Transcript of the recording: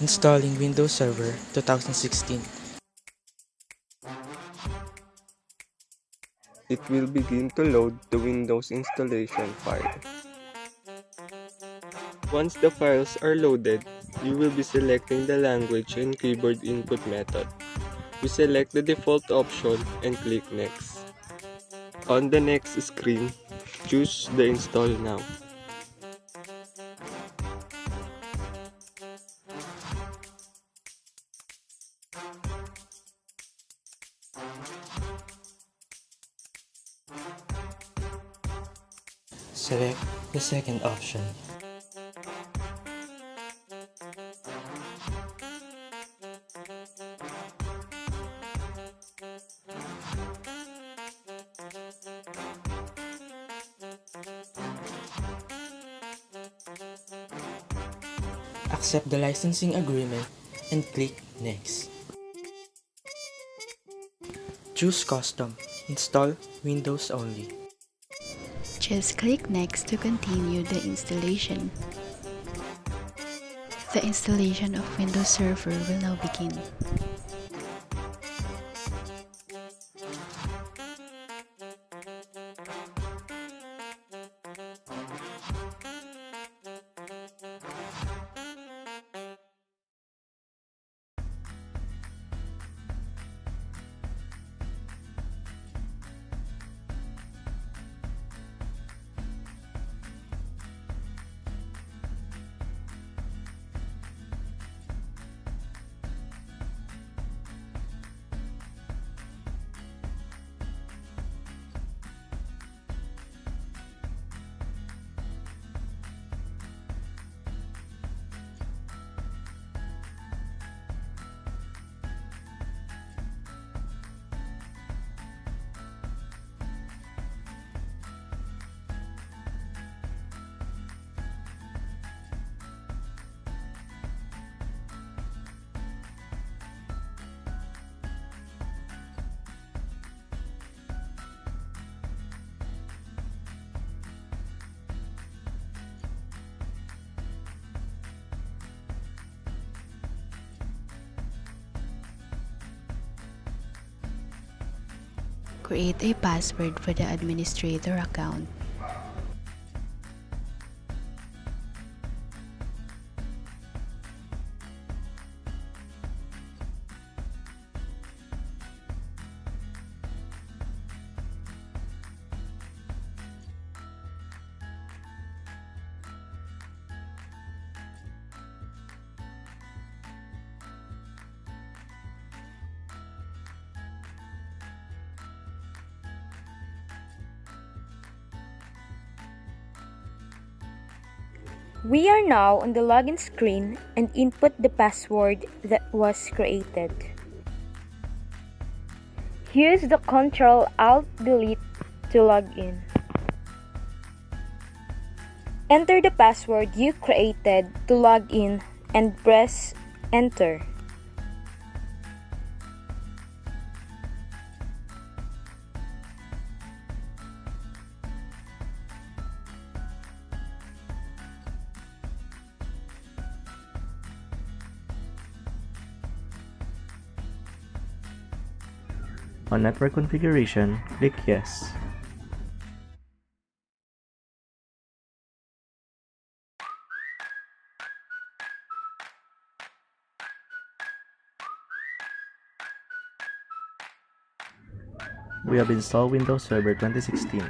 Installing Windows Server 2016. It will begin to load the Windows installation file. Once the files are loaded, you will be selecting the language and keyboard input method. We select the default option and click Next. On the next screen, choose the Install Now. Select the second option. Accept the licensing agreement and click Next. Choose Custom. Install Windows only. Just click Next to continue the installation. The installation of Windows Server will now begin. Create a password for the administrator account. We are now on the login screen and input the password that was created. Use the Ctrl-Alt-Delete to log in. Enter the password you created to log in and press Enter. On network configuration, click Yes. We have installed Windows Server 2016.